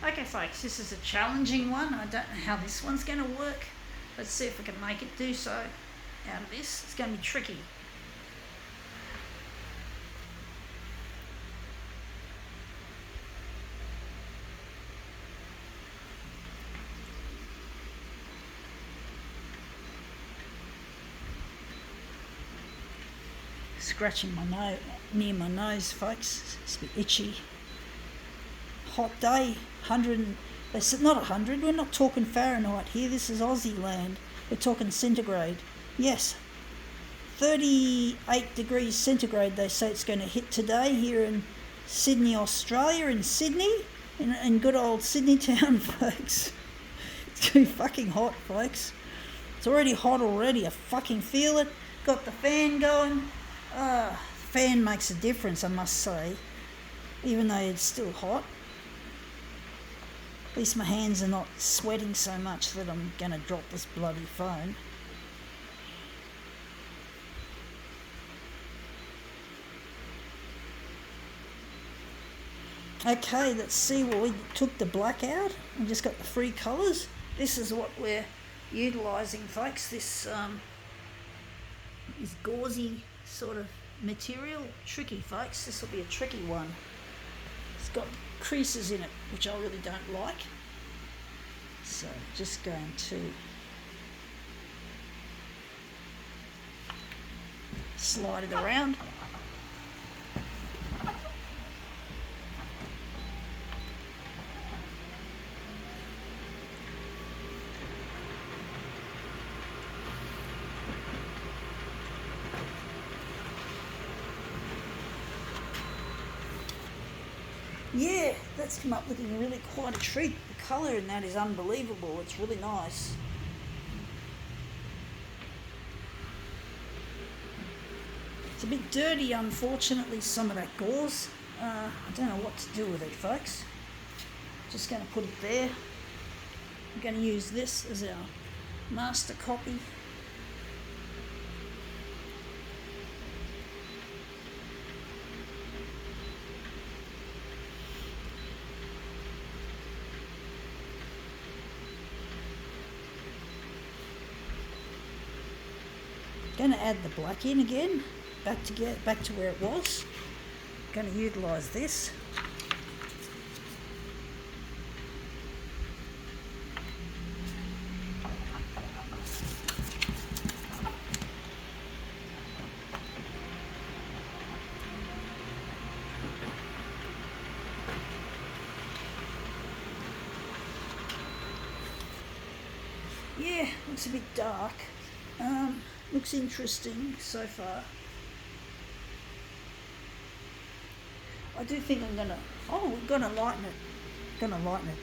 Okay folks, this is a challenging one. I don't know how this one's going to work. Let's see if I can make it do so out of this. It's going to be tricky. Scratching my nose, near my nose folks. It's a bit itchy. Hot day, 100, it's not 100, we're not talking Fahrenheit here, this is Aussie land, we're talking centigrade. Yes, 38 degrees centigrade they say it's going to hit today here in Sydney, Australia, in Sydney, in good old Sydney town folks. It's going to be fucking hot folks. It's already hot already, I fucking feel it. Got the fan going. The fan makes a difference, I must say, even though it's still hot. At least my hands are not sweating so much that I'm going to drop this bloody phone. Okay, let's see. Well, we took the black out and just got the free colours. This is what we're utilising, folks. This is gauzy sort of material. Tricky, folks. This will be a tricky one. It's got creases in it, which I really don't like. So just going to slide it around. Yeah, that's come up looking really quite a treat. The colour in that is unbelievable. It's really nice. It's a bit dirty, unfortunately, some of that gauze. I don't know what to do with it, folks. Just going to put it there. I'm going to use this as our master copy. Going to add the black in again, back to where it was. Going to utilise this. Yeah, looks a bit dark. Looks interesting so far. I do think I'm gonna. Oh, we're gonna lighten it. Gonna lighten it.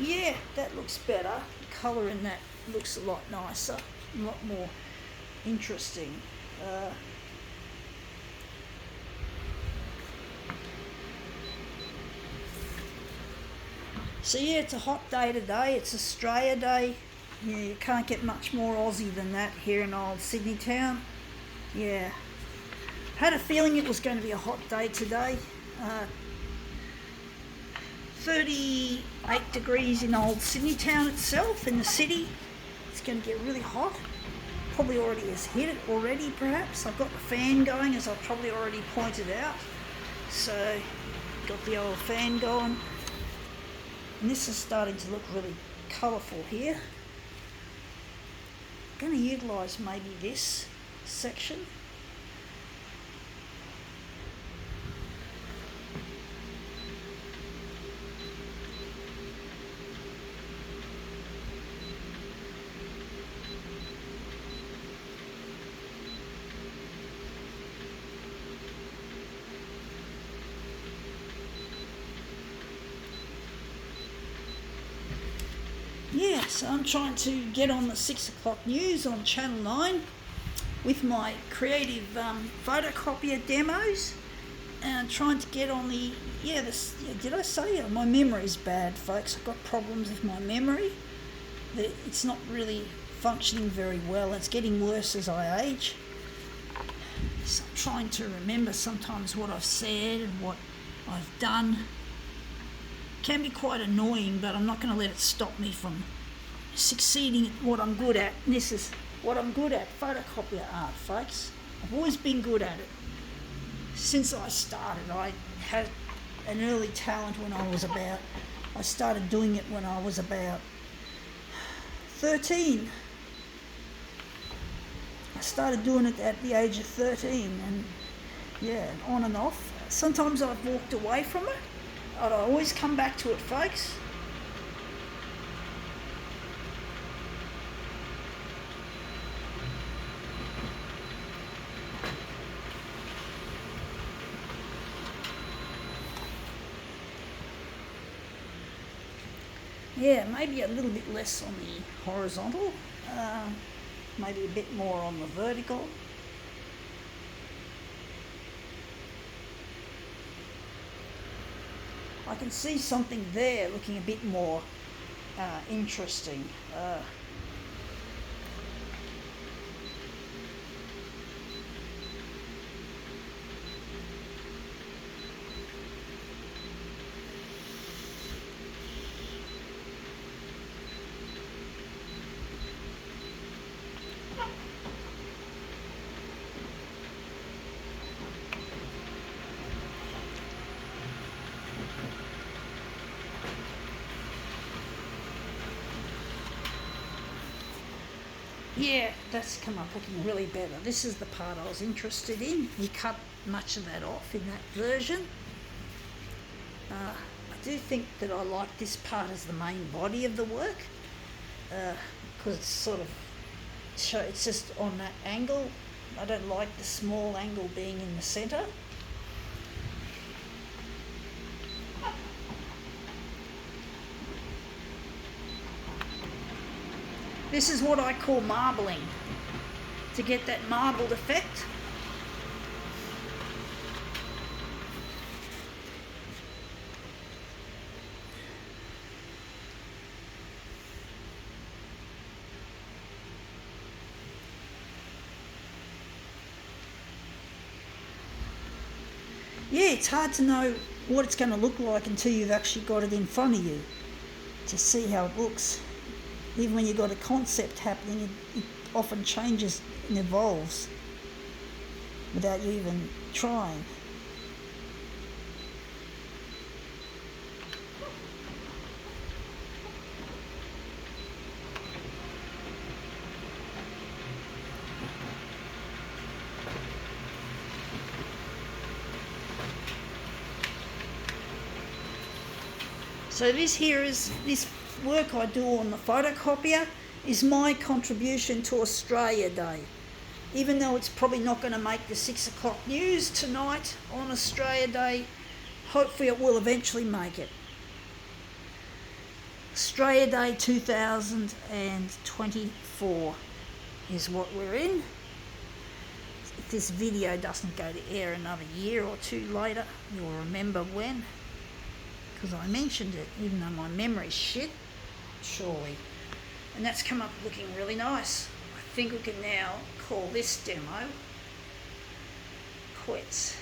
Yeah, that looks better. The colour in that looks a lot nicer, a lot more interesting. So yeah, it's a hot day today. It's Australia Day. Yeah, you can't get much more Aussie than that here in old Sydney town. Yeah. Had a feeling it was going to be a hot day today. 38 degrees in old Sydney town itself, in the city. It's going to get really hot. Probably already has hit it already, perhaps. I've got the fan going, as I've probably already pointed out. So, got the old fan going. And this is starting to look really colourful here. I'm going to utilise maybe this section. Yeah, so I'm trying to get on the 6 o'clock news on Channel 9. with my creative photocopier demos and trying to get on the, did I say my memory's bad, folks? I've got problems with my memory. It's not really functioning very well. It's getting worse as I age. So I'm trying to remember sometimes what I've said and what I've done. Can be quite annoying, but I'm not going to let it stop me from succeeding at what I'm good at. And this is what I'm good at, photocopier art, folks. I've always been good at it. Since I started, I had an early talent I started doing it when I was about 13. I started doing it at the age of 13 and on and off. Sometimes I've walked away from it, but I always come back to it, folks. Yeah, maybe a little bit less on the horizontal, maybe a bit more on the vertical. I can see something there looking a bit more interesting. Yeah, that's come up looking really better. This is the part I was interested in. You cut much of that off in that version. I do think that I like this part as the main body of the work because it's sort of it's just on that angle. I don't like the small angle being in the centre. This is what I call marbling, to get that marbled effect. Yeah, it's hard to know what it's going to look like until you've actually got it in front of you to see how it looks. Even when you've got a concept happening, it often changes and evolves without you even trying. So this work I do on the photocopier is my contribution to Australia Day. Even though it's probably not going to make the 6 o'clock news tonight on Australia Day, hopefully it will eventually make it. Australia Day 2024 is what we're in. If this video doesn't go to air another year or two later, you'll remember when. Because I mentioned it, even though my memory's shit, surely. And that's come up looking really nice. I think we can now call this demo quits.